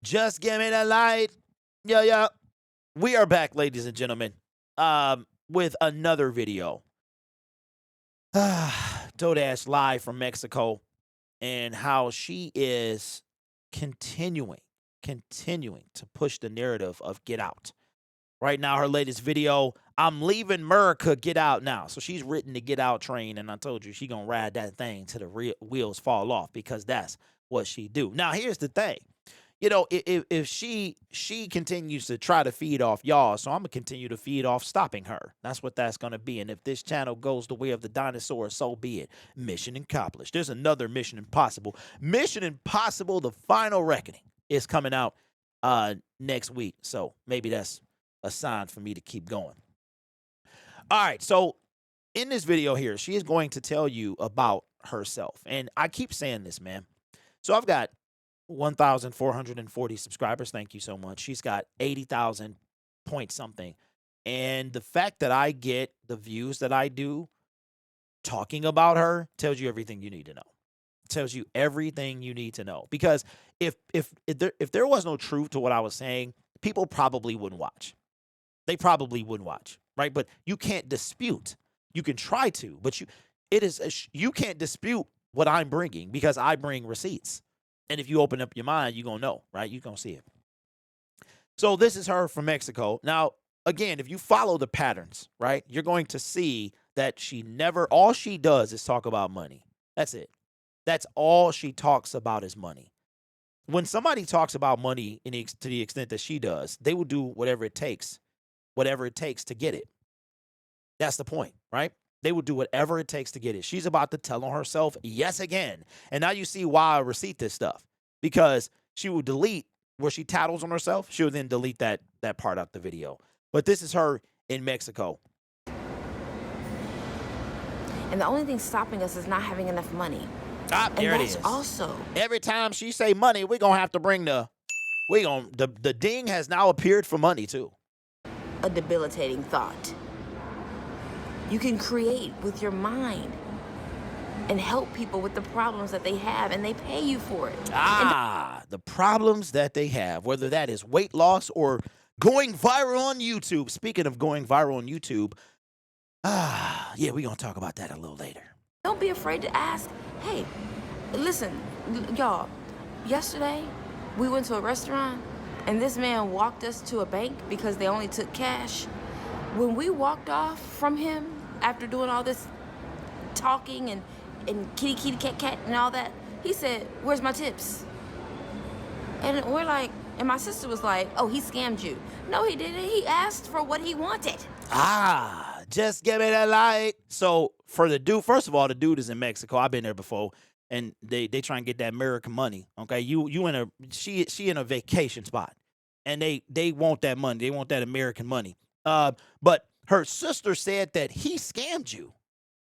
Just give me the light. Yeah, yeah. We are back, ladies and gentlemen, with another video. Dodash live from Mexico, and how she is continuing to push the narrative of get out. Right now, her latest video, I'm leaving America, get out now. So she's written the get out train, and I told you she gonna ride that thing till the wheels fall off, because that's what she do. Now, here's the thing. If she continues to try to feed off y'all, so I'm gonna continue to feed off stopping her. That's what that's gonna be. And if this channel goes the way of the dinosaur, so be it. Mission accomplished. There's another Mission Impossible. Mission Impossible: The Final Reckoning is coming out next week. So maybe that's a sign for me to keep going. All right, so in this video here, she is going to tell you about herself. And I keep saying this, man. So I've got 1,440 subscribers. Thank you so much. She's got 80,000 point something. And the fact that I get the views that I do talking about her tells you everything you need to know. Tells you everything you need to know. Because if there was no truth to what I was saying, people probably wouldn't watch. They probably wouldn't watch, right? But you can't dispute. You can try to, but you can't dispute what I'm bringing, because I bring receipts. And if you open up your mind, you're going to know, right? You're going to see it. So this is her from Mexico. Now, again, if you follow the patterns, right, you're going to see that all she does is talk about money. That's it. That's all she talks about is money. When somebody talks about money to the extent that she does, they will do whatever it takes to get it. That's the point, right? They will do whatever it takes to get it. She's about to tell on herself yes again. And now you see why I receipt this stuff. Because she will delete where she tattles on herself. She will then delete that part out the video. But this is her in Mexico. And the only thing stopping us is not having enough money. There it is. Also, every time she say money, we're going to have to bring the ding has now appeared for money too. A debilitating thought. You can create with your mind and help people with the problems that they have, and they pay you for it. The problems that they have, whether that is weight loss or going viral on YouTube. Speaking of going viral on YouTube, yeah, we're going to talk about that a little later. Don't be afraid to ask, hey, listen, y'all, yesterday we went to a restaurant and this man walked us to a bank because they only took cash. When we walked off from him after doing all this talking and kitty cat and all that, he said, "Where's my tips?" And we're like, and my sister was like, "Oh, he scammed you." No, he didn't. He asked for what he wanted. Just give me the light. So for the dude, first of all, the dude is in Mexico. I've been there before, and they try and get that American money. Okay, she in a vacation spot, and they want that money. They want that American money. But her sister said that he scammed you.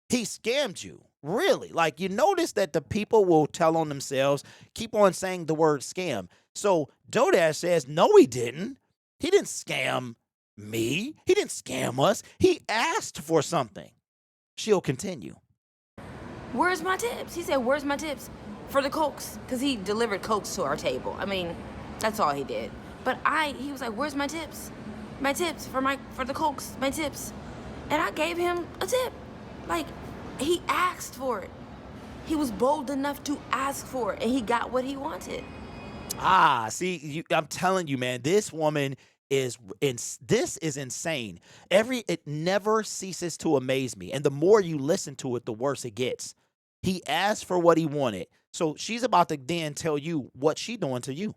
He scammed you. Really? Like, you notice that the people will tell on themselves, keep on saying the word scam. So Dodash says, no, he didn't. He didn't scam me. He didn't scam us. He asked for something. She'll continue. Where's my tips? He said, where's my tips? For the Cokes, because he delivered Cokes to our table. I mean, that's all he did. But he was like, where's my tips? My tips for the Cokes, my tips. And I gave him a tip. Like, he asked for it. He was bold enough to ask for it, and he got what he wanted. See, I'm telling you, man, this woman is insane. It never ceases to amaze me. And the more you listen to it, the worse it gets. He asked for what he wanted. So she's about to then tell you what she's doing to you.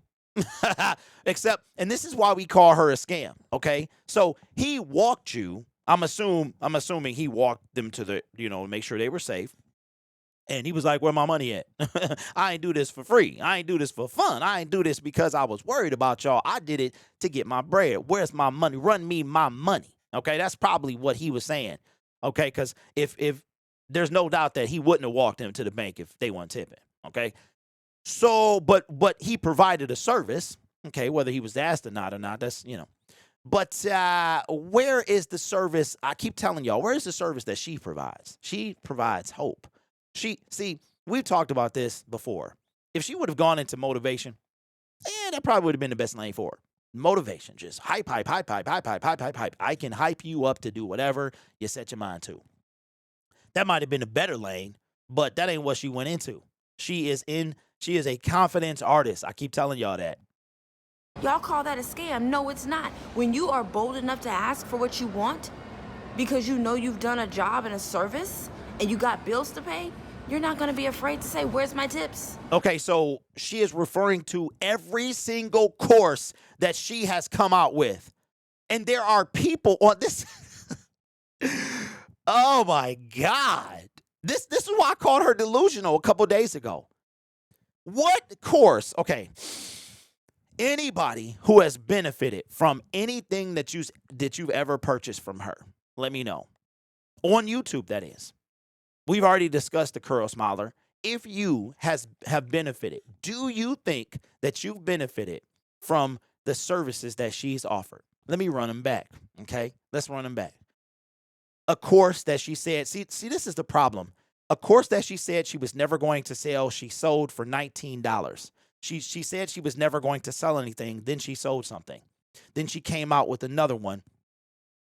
And this is why we call her a scam. Okay. So he walked you. I'm assuming he walked them to the, make sure they were safe. And he was like, where my money at? I ain't do this for free. I ain't do this for fun. I ain't do this because I was worried about y'all. I did it to get my bread. Where's my money? Run me my money. Okay, that's probably what he was saying. Okay, because if there's no doubt that he wouldn't have walked them to the bank if they weren't tipping. Okay, so but he provided a service. Okay, whether he was asked or not, that's But where is the service? I keep telling y'all, where is the service that she provides? She provides hope. We've talked about this before. If she would have gone into motivation, that probably would have been the best lane for her. Motivation, just hype, hype, hype, hype, hype, hype, hype, hype, hype. I can hype you up to do whatever you set your mind to. That might have been a better lane, but that ain't what she went into. She is a confidence artist. I keep telling y'all that. Y'all call that a scam? No, it's not. When you are bold enough to ask for what you want because you know you've done a job and a service and you got bills to pay, you're not going to be afraid to say, "Where's my tips?" Okay, so she is referring to every single course that she has come out with. And there are people on this. Oh my God. This is why I called her delusional a couple days ago. What course? Okay. Anybody who has benefited from anything that you've ever purchased from her, let me know. On YouTube, that is. We've already discussed the Curl Smiler. If you have benefited, do you think that you've benefited from the services that she's offered? Let me run them back, okay? Let's run them back. A course that she said, see, this is the problem. A course that she said she was never going to sell, she sold for $19. She said she was never going to sell anything, then she sold something. Then she came out with another one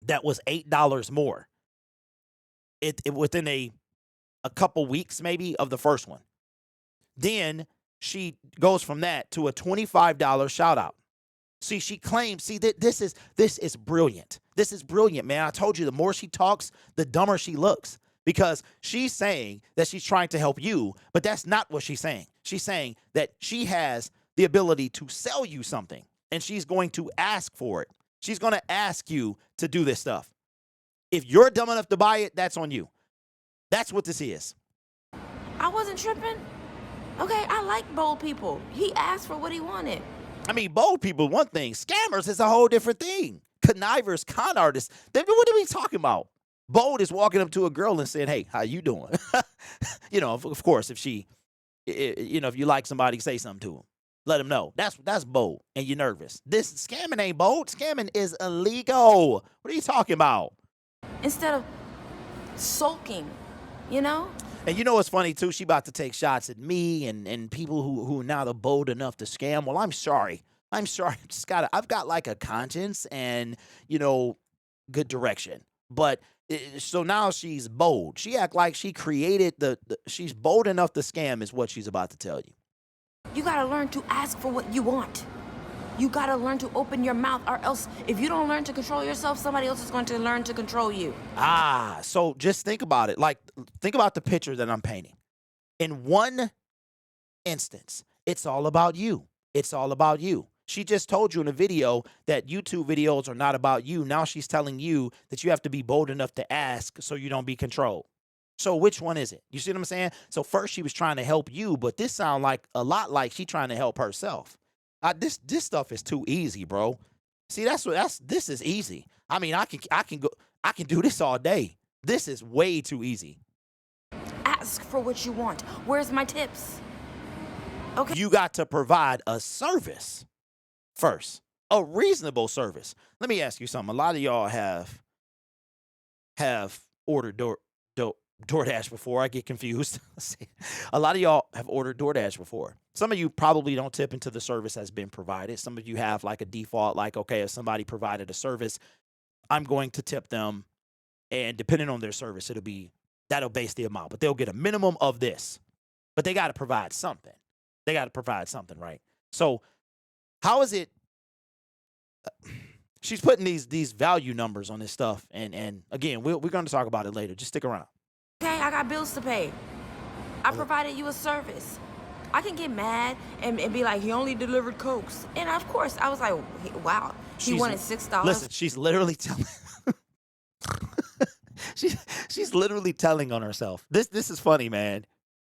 that was $8 more. It within a couple weeks maybe of the first one. Then she goes from that to a $25 shout out. See, she claims, this is brilliant. This is brilliant, man. I told you, the more she talks, the dumber she looks. Because she's saying that she's trying to help you, but that's not what she's saying. She's saying that she has the ability to sell you something, and she's going to ask for it. She's going to ask you to do this stuff. If you're dumb enough to buy it, that's on you. That's what this is. I wasn't tripping. Okay, I like bold people. He asked for what he wanted. I mean, bold people, one thing. Scammers is a whole different thing. Connivers, con artists. What are we talking about? Bold is walking up to a girl and saying, "Hey, how you doing?" Of course, if if you like somebody, say something to them. Let them know. That's bold, and you're nervous. This scamming ain't bold. Scamming is illegal. What are you talking about? Instead of sulking, you know? And you know what's funny too? She about to take shots at me and people who are now the bold enough to scam. Well, I'm sorry. I've got like a conscience and good direction. But so now she's bold. She act like she created she's bold enough to scam is what she's about to tell you. You gotta learn to ask for what you want. You gotta learn to open your mouth, or else if you don't learn to control yourself, somebody else is going to learn to control you. So just think about it. Like, think about the picture that I'm painting. In one instance, it's all about you. It's all about you. She just told you in a video that YouTube videos are not about you. Now she's telling you that you have to be bold enough to ask so you don't be controlled. So which one is it? You see what I'm saying? So first she was trying to help you, but this sounds like a lot like she trying to help herself. This stuff is too easy, bro. See, this is easy. I mean, I can do this all day. This is way too easy. Ask for what you want. Where's my tips? Okay. You got to provide a service first, a reasonable service. Let me ask you something. A lot of y'all have ordered DoorDash before. I get confused. A lot of y'all have ordered DoorDash before. Some of you probably don't tip until the service has been provided. Some of you have like a default, like, okay, if somebody provided a service, I'm going to tip them. And depending on their service, that'll base the amount. But they'll get a minimum of this. But they got to provide something. They got to provide something, right? So how is it? She's putting these value numbers on this stuff. And again, we're going to talk about it later. Just stick around. Okay, I got bills to pay. I provided you a service. I can get mad and be like, he only delivered Cokes. And of course, I was like, wow, he wanted $6. Listen, she's literally telling. she's literally telling on herself. This is funny, man.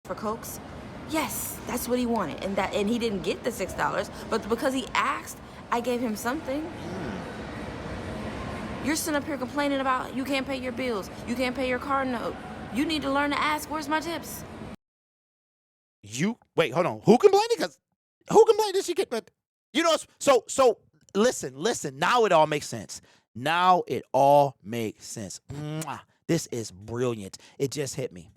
For Cokes? Yes, that's what he wanted. And he didn't get the $6, but because he asked, I gave him something. You're sitting up here complaining about you can't pay your bills, you can't pay your car note. You need to learn to ask, where's my tips? Wait, hold on. Who complained? Because who complained that she get? So listen. Now it all makes sense. Mwah. This is brilliant. It just hit me.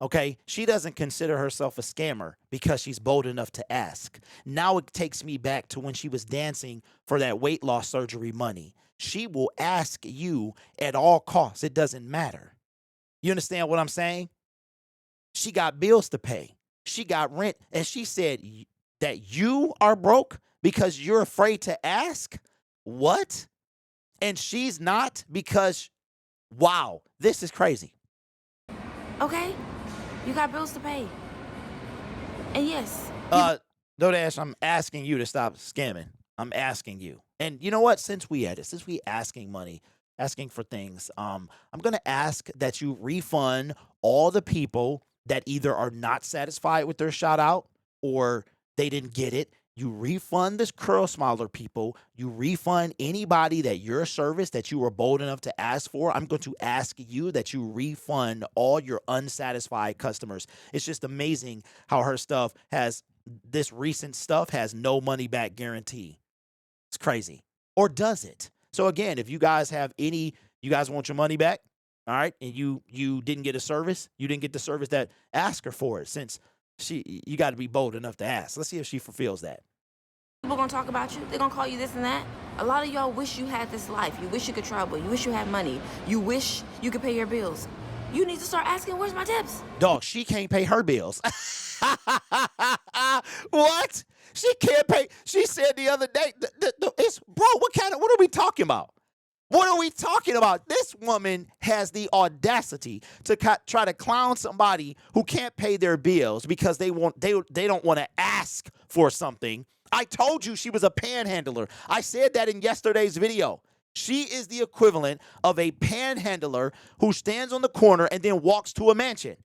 Okay, she doesn't consider herself a scammer because she's bold enough to ask. Now it takes me back to when she was dancing for that weight loss surgery money. She will ask you at all costs. It doesn't matter. You understand what I'm saying? She got bills to pay. She got rent. And she said that you are broke because you're afraid to ask? What? And she's not because, wow, this is crazy. Okay? You got bills to pay. And yes, Dodash, I'm asking you to stop scamming. I'm asking you. And you know what? Since we at it, since we asking money, asking for things, I'm gonna ask that you refund all the people that either are not satisfied with their shout out or they didn't get it. You refund this curl smiler people. You refund anybody that your service that you were bold enough to ask for. I'm going to ask you that you refund all your unsatisfied customers. It's just amazing how her stuff has this recent stuff has no money back guarantee. It's crazy. Or does it? So again, if you guys have any, you guys want your money back, all right, and you didn't get a service, you didn't get the service that asked her for it. Since you got to be bold enough to ask. Let's see if she fulfills that. people gonna talk about you. They're gonna call you this and that. A lot of y'all wish you had this life. You wish you could travel. You wish you had money. You wish you could pay your bills. You need to start asking, where's my tips? Dog, she can't pay her bills. What? She can't pay. She said the other day, it's, bro, what are we talking about? What are we talking about? This woman has the audacity to try to clown somebody who can't pay their bills because they don't want to ask for something. I told you she was a panhandler. I said that in yesterday's video. She is the equivalent of a panhandler who stands on the corner and then walks to a mansion.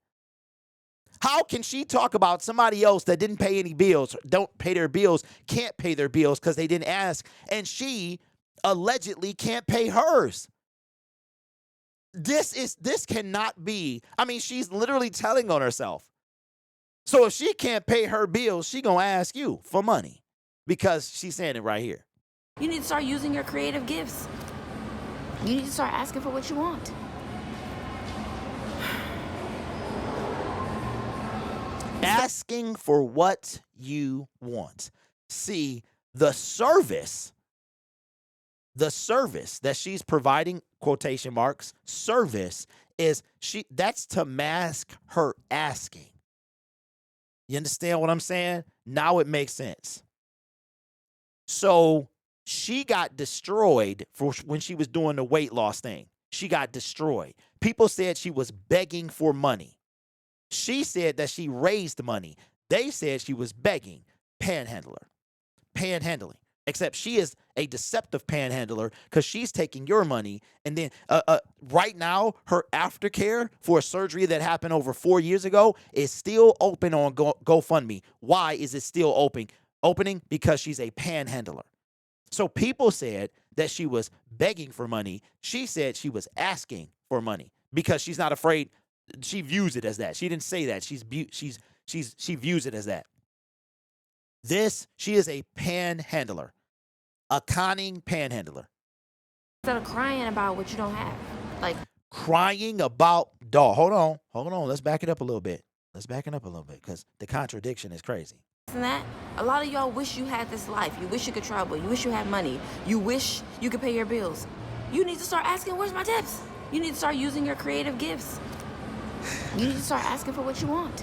How can she talk about somebody else that didn't pay any bills, don't pay their bills, can't pay their bills because they didn't ask, and she allegedly can't pay hers? This cannot be. I mean, she's literally telling on herself. So if she can't pay her bills, she gonna ask you for money because she's saying it right here. You need to start using your creative gifts. You need to start asking for what you want. Asking for what you want. See, the service that she's providing, quotation marks, service is that's to mask her asking. You understand what I'm saying? Now it makes sense. So she got destroyed for when she was doing the weight loss thing. She got destroyed. People said she was begging for money. She said that she raised money. They said she was begging. Panhandling. Except she is a deceptive panhandler because she's taking your money. And then right now, her aftercare for a surgery that happened over 4 years ago is still open on GoFundMe. Why is it still opening? Because she's a panhandler. So people said that she was begging for money. She said she was asking for money because she's not afraid. She views it as that. She didn't say that. She views it as that. She is a panhandler, a conning panhandler. Instead of crying about what you don't have. Like crying about, dog. Hold on. Let's back it up a little bit. Because the contradiction is crazy. And that, a lot of y'all wish you had this life. You wish you could travel. You wish you had money. You wish you could pay your bills. You need to start asking, where's my tips? You need to start using your creative gifts. You need to start asking for what you want.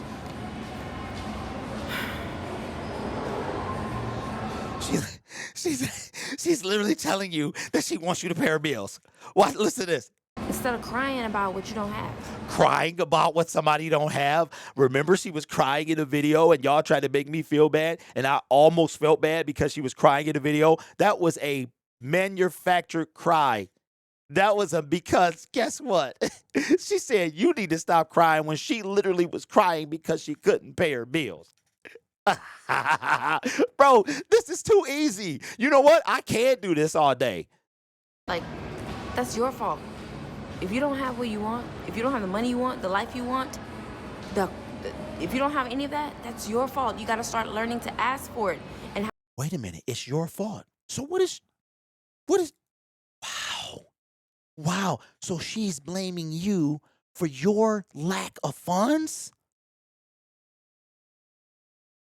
She's literally telling you that she wants you to pay her bills. What? Listen to this. Instead of crying about what you don't have. Crying about what somebody don't have. Remember, she was crying in a video and y'all tried to make me feel bad, and I almost felt bad because she was crying in a video. That was a manufactured cry. That was because guess what? She said you need to stop crying when she literally was crying because she couldn't pay her bills. Bro, this is too easy. You know what? I can't do this all day. Like, that's your fault. If you don't have what you want, if you don't have the money you want, the life you want, if you don't have any of that, that's your fault. You got to start learning to ask for it. And wait a minute, it's your fault. So what is? Wow. So she's blaming you for your lack of funds?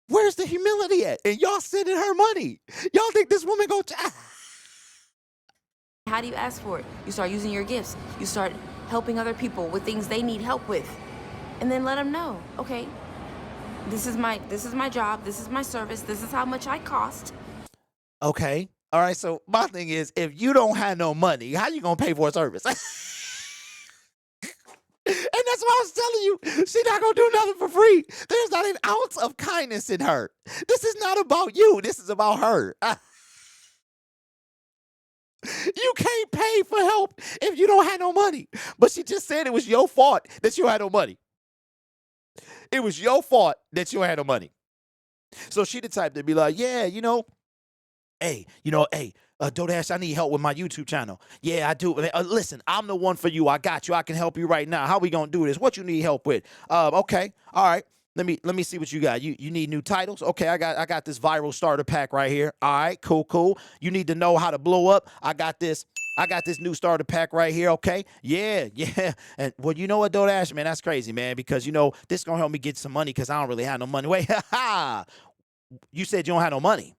Where's the humility at? And y'all sending her money. Y'all think this woman go? How do you ask for it? You start using your gifts. You start helping other people with things they need help with. And then let them know, okay, this is my job, this is my service, this is how much I cost. Okay. All right. So my thing is, if you don't have no money, how you gonna pay for a service? And that's what I was telling you. She's not gonna do nothing for free. There's not an ounce of kindness in her. This is not about you. This is about her. You can't pay for help if you don't have no money. But she just said it was your fault that you had no money. It was your fault that you had no money. So she the type to be like, yeah, hey, DoorDash, I need help with my YouTube channel. Yeah, I do. Listen, I'm the one for you. I got you. I can help you right now. How we gonna do this? What you need help with? Okay, all right. Let me see what you got. You need new titles? Okay, I got this viral starter pack right here. All right, cool. You need to know how to blow up? I got this. I got this new starter pack right here. Okay, yeah. And well, you know what, DoorDash, man, that's crazy, man, because this gonna help me get some money because I don't really have no money. Wait, you said you don't have no money.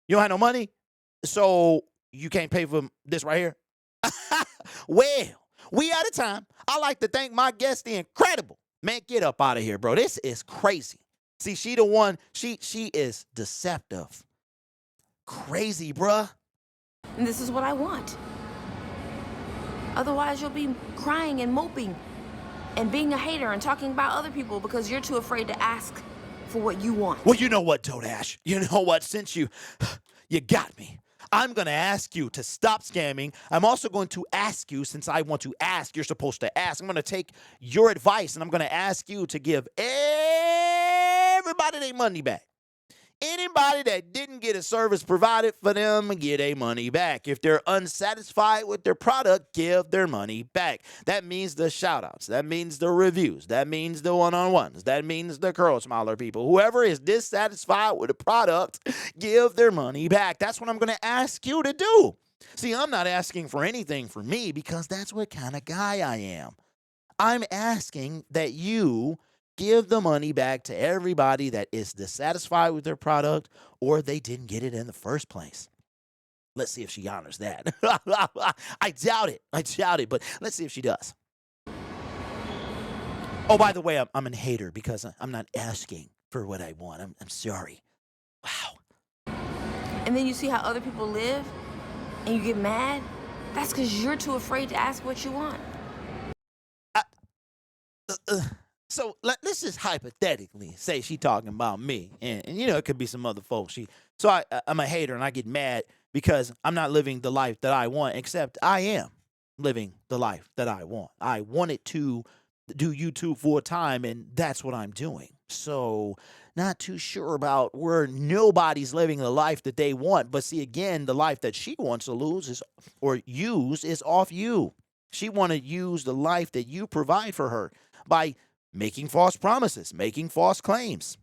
You don't have no money, so you can't pay for this right here. Well, we out of time. I like to thank my guest, the incredible man. Get up out of here, bro. This is crazy. See, she the one. She is deceptive, crazy, bruh. And this is what I want. Otherwise, you'll be crying and moping and being a hater and talking about other people because you're too afraid to ask for what you want. Well, you know what, DoorDash? You know what? Since you got me, I'm going to ask you to stop scamming. I'm also going to ask you, since I want to ask, you're supposed to ask. I'm going to take your advice and I'm going to ask you to give everybody their money back. Anybody that didn't get a service provided for them, get their money back. If they're unsatisfied with their product, give their money back. That means the shout outs. That means the reviews. That means the one-on-ones. That means the curl smiler people. Whoever is dissatisfied with the product, give their money back. That's what I'm going to ask you to do. See, I'm not asking for anything for me because that's what kind of guy I am. I'm asking that you give the money back to everybody that is dissatisfied with their product or they didn't get it in the first place. Let's see if she honors that. I doubt it, but let's see if she does. Oh, by the way, I'm a hater because I'm not asking for what I want. I'm sorry. Wow. And then you see how other people live and you get mad. That's because you're too afraid to ask what you want. So let's just hypothetically say she talking about me, and it could be some other folks. I'm a hater, and I get mad because I'm not living the life that I want. Except I am living the life that I want. I wanted to do YouTube full time, and that's what I'm doing. So not too sure about where nobody's living the life that they want. But see, again, the life that she wants to lose is off you. She want to use the life that you provide for her by making false promises, making false claims.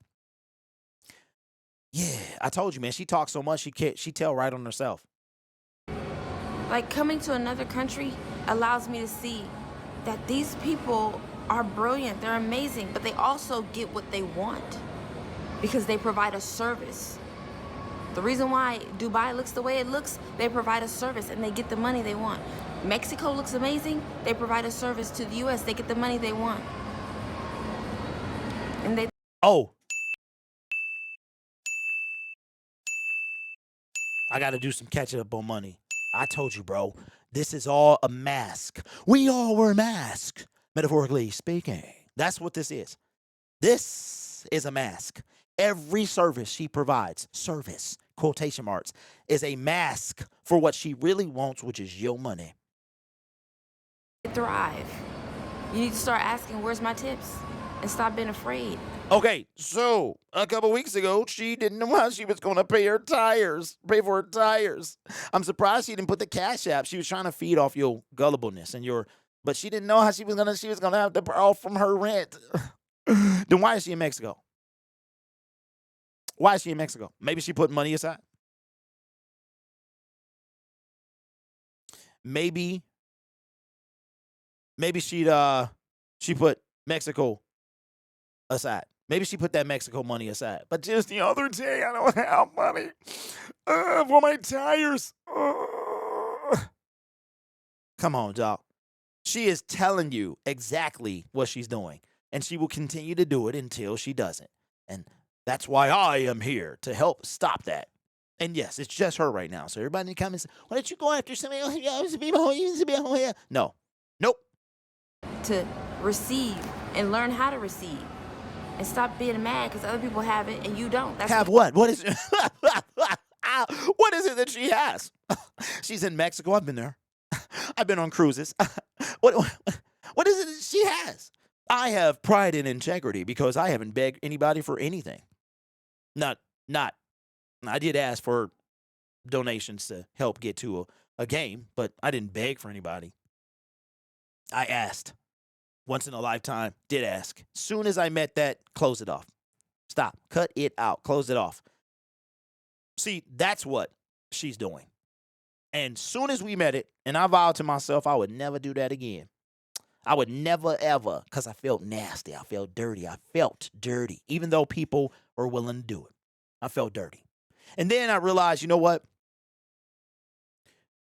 Yeah, I told you, man. She talks so much she tell right on herself. Like coming to another country allows me to see that these people are brilliant, they're amazing, but they also get what they want because they provide a service. The reason why Dubai looks the way it looks, they provide a service and they get the money they want. Mexico looks amazing, they provide a service to the US, they get the money they want. And they Oh, I got to do some catching up on money. I told you, bro. This is all a mask. We all wear masks, metaphorically speaking. That's what this is. This is a mask. Every service she provides, service, quotation marks, is a mask for what she really wants, which is your money. thrive. You need to start asking, where's my tips? And stop being afraid. Okay, so a couple weeks ago, she didn't know how she was going to pay for her tires. I'm surprised she didn't put the cash app. She was trying to feed off your gullibleness but she didn't know how she was gonna have to borrow from her rent. Then why is she in Mexico? Why is she in Mexico? Maybe she put money aside. Maybe she put Mexico aside. Maybe she put that Mexico money aside. But just the other day, I don't have money for my tires. Come on, dog. She is telling you exactly what she's doing, and she will continue to do it until she doesn't. And that's why I am here to help stop that. And yes, it's just her right now. So everybody in the comments, why don't you go after somebody else? You used to be home, you used to be home here. No. Nope. To receive and learn how to receive. And stop being mad because other people have it and you don't. That's Have what? What is it? What is it that she has? She's in Mexico. I've been there. I've been on cruises. What, what is it that she has? I have pride and integrity because I haven't begged anybody for anything. Not. I did ask for donations to help get to a game, but I didn't beg for anybody. I asked. Once in a lifetime, did ask. Soon as I met that, close it off. Stop. Cut it out. Close it off. See, that's what she's doing. And soon as we met it, and I vowed to myself I would never do that again. I would never, ever, because I felt nasty. I felt dirty. I felt dirty, even though people were willing to do it. I felt dirty. And then I realized, you know what?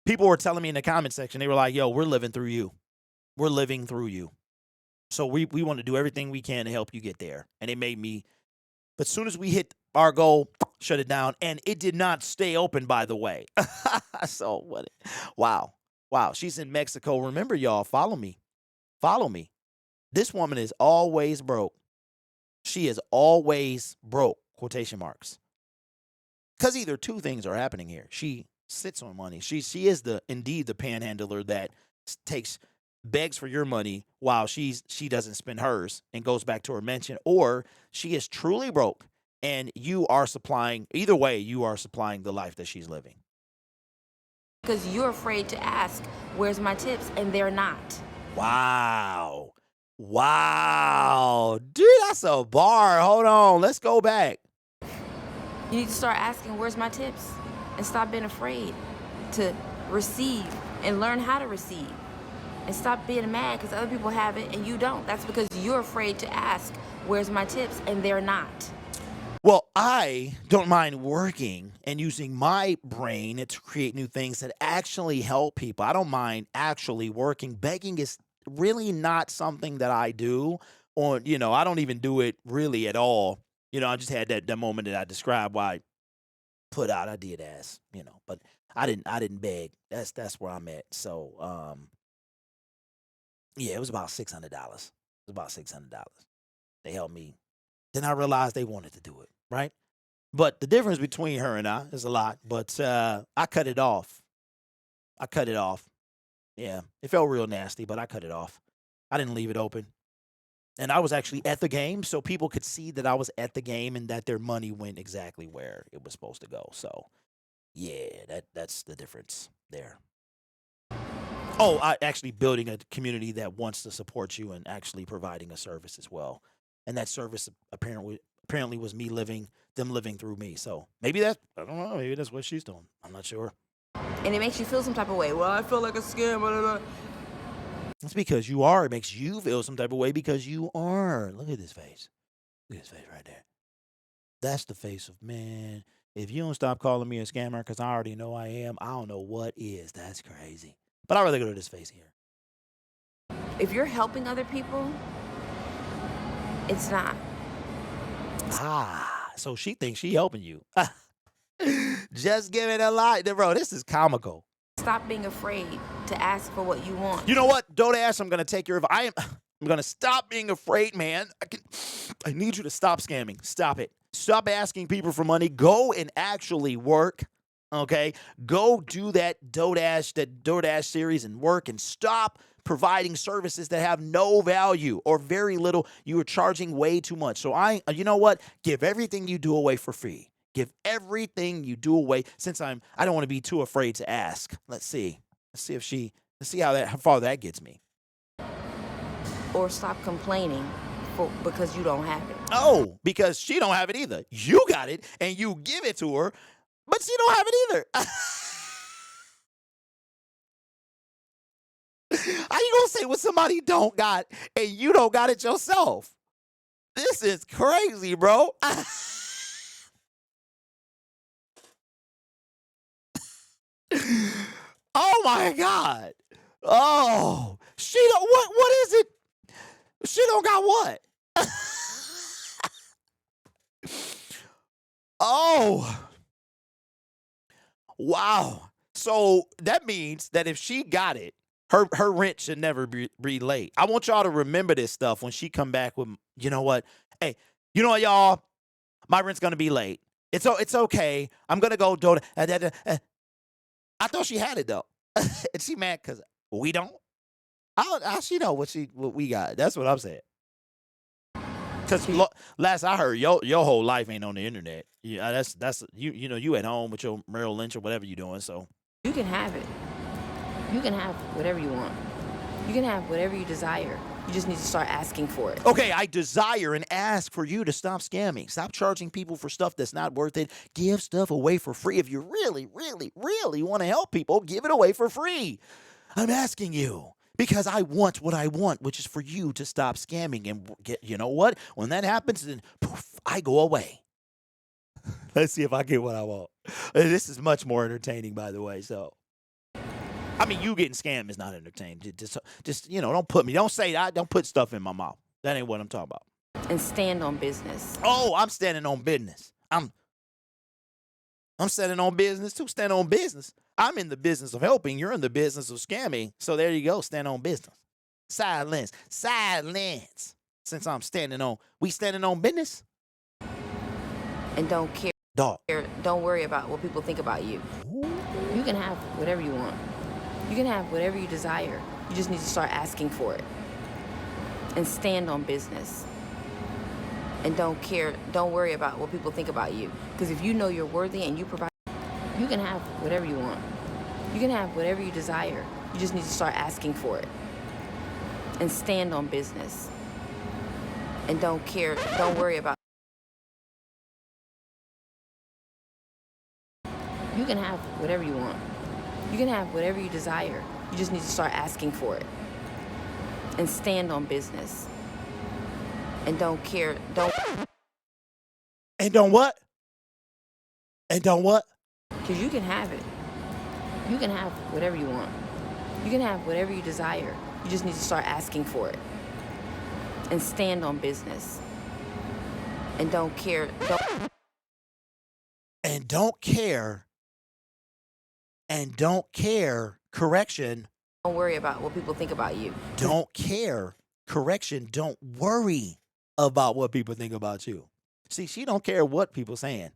People were telling me in the comment section, they were like, yo, we're living through you. We're living through you. So we want to do everything we can to help you get there. And it made me, but as soon as we hit our goal, shut it down. And it did not stay open, by the way. So what? Wow. She's in Mexico. Remember, y'all, follow me. Follow me. This woman is always broke. She is always broke, quotation marks. Because either two things are happening here. She sits on money. She is indeed the panhandler that begs for your money while she doesn't spend hers and goes back to her mention, or she is truly broke and you are supplying, either way, you are supplying the life that she's living. because you're afraid to ask, where's my tips? And they're not. Wow. Dude, that's a bar. Hold on. Let's go back. You need to start asking, where's my tips? And stop being afraid to receive and learn how to receive. And stop being mad because other people have it and you don't. That's because you're afraid to ask, where's my tips? And they're not. Well, I don't mind working and using my brain to create new things that actually help people. I don't mind actually working. Begging is really not something that I do. Or, I don't even do it really at all. I just had that moment that I described why I put out. I did ask, but I didn't beg. That's where I'm at. So, yeah, it was about $600. It was about $600. They helped me. Then I realized they wanted to do it, right? But the difference between her and I is a lot. But I cut it off. Yeah, it felt real nasty, but I cut it off. I didn't leave it open. And I was actually at the game, so people could see that I was at the game and that their money went exactly where it was supposed to go. So, yeah, that's the difference there. Oh, I actually building a community that wants to support you and actually providing a service as well. And that service apparently was them living through me. So maybe I don't know, maybe that's what she's doing. I'm not sure. And it makes you feel some type of way. Well, I feel like a scam. Blah, blah, blah. It's because you are. It makes you feel some type of way because you are. Look at this face. Look at this face right there. That's the face of, man. If you don't stop calling me a scammer because I already know I am, I don't know what is. That's crazy. But I'd rather go to this face here. If you're helping other people, it's not. So she thinks she helping you. Just give it a lie. Bro, this is comical. Stop being afraid to ask for what you want. You know what? Don't ask. I'm going to take your advice. I'm going to stop being afraid, man. I need you to stop scamming. Stop it. Stop asking people for money. Go and actually work. Okay? Go do that DoorDash series and work, and stop providing services that have no value or very little. You are charging way too much. So you know what? Give everything you do away for free. Give everything you do away. Since I don't want to be too afraid to ask. Let's see how far that gets me. Or stop complaining because you don't have it. Oh, because she don't have it either. You got it and you give it to her, but she don't have it either. How you gonna say what somebody don't got and you don't got it yourself? This is crazy, bro. Oh my God. Oh, she don't what is it? She don't got what? Oh, wow. So that means that if she got it, her rent should never be late. I want y'all to remember this stuff when she come back with, you know what? Hey, you know what, y'all? My rent's gonna be late. It's okay. I'm gonna go do it. I thought she had it though, and she mad because we don't. How she know what we got? That's what I'm saying. Because last I heard, your whole life ain't on the internet. Yeah, that's you know you at home with your Merrill Lynch or whatever you doing. So You can have it. You can have whatever you want. You can have whatever you desire. You just need to start asking for it. okay, I desire and ask for you to stop scamming. Stop charging people for stuff that's not worth it. Give stuff away for free. If you really, really, really want to help people, give it away for free. I'm asking you because I want what I want, which is for you to stop scamming and get. You know what? When that happens, then poof, I go away. Let's see if I get what I want. This is much more entertaining, by the way. So, I mean, you getting scammed is not entertaining. Just don't say that. Don't put stuff in my mouth. That ain't what I'm talking about. And stand on business. Oh, I'm standing on business. I'm standing on business too. Stand on business. I'm in the business of helping. You're in the business of scamming. So there you go. Stand on business. Silence. Silence. Since we standing on business. And don't care. Dog. Don't worry about what people think about you. You can have whatever you want. You can have whatever you desire. You just need to start asking for it. And stand on business. And don't worry about what people think about you. Because if you know you're worthy and you provide, you can have whatever you want. You can have whatever you desire. You just need to start asking for it. And stand on business. And don't worry about. You can have whatever you want. You can have whatever you desire. You just need to start asking for it. And stand on business. And don't. And don't what? And don't what? Because you can have it. You can have whatever you want. You can have whatever you desire. You just need to start asking for it. And stand on business. And don't. And don't care. And don't care. Correction. Don't worry about what people think about you. Don't care. Correction. Don't worry about what people think about you. See, she don't care what people saying.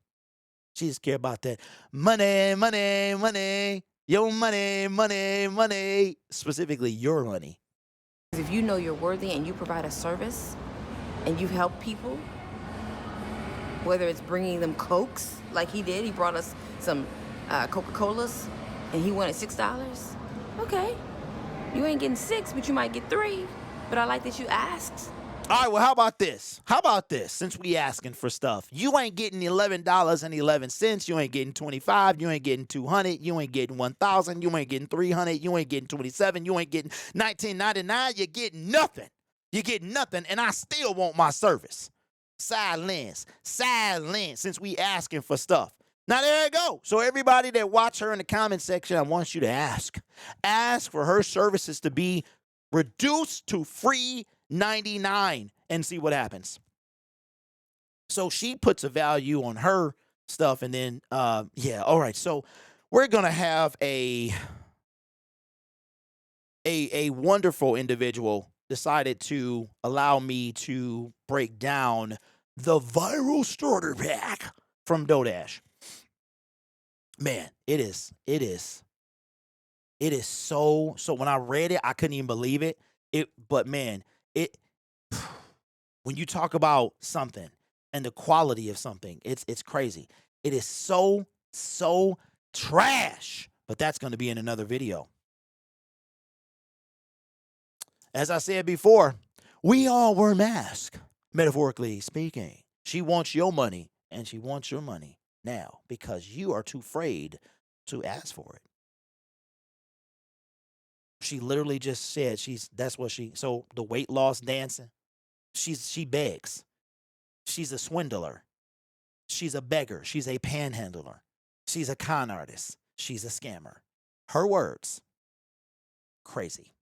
She just care about that money, money, money. Your money, money, money. Specifically, your money. If you know you're worthy and you provide a service and you help people, whether it's bringing them Cokes like he did, he brought us some Coca-Colas and he wanted $6. Okay, you ain't getting 6, but you might get 3. But I like that you asked. All right, well, how about this? Since we asking for stuff, you ain't getting $11.11. You ain't getting 25. You ain't getting 200. You ain't getting 1,000. You ain't getting 300. You ain't getting 27. You ain't getting 19.99. You're getting nothing. You're getting nothing, and I still want my service. Silence. Since we asking for stuff. Now, there you go. So everybody that watch her in the comment section, I want you to ask. Ask for her services to be reduced to free 99 and see what happens. So she puts a value on her stuff, and then all right. So we're gonna have a wonderful individual decided to allow me to break down the viral starter pack from DoorDash. Man, it is so when I read it, I couldn't even believe it. But man, when you talk about something and the quality of something, it's crazy. It is so trash. But that's going to be in another video. As I said before, we all wear masks, metaphorically speaking. She wants your money, and she wants your money now because you are too afraid to ask for it. She literally just said so the weight loss dancing, she begs. She's a swindler. She's a beggar. She's a panhandler. She's a con artist. She's a scammer. Her words. Crazy.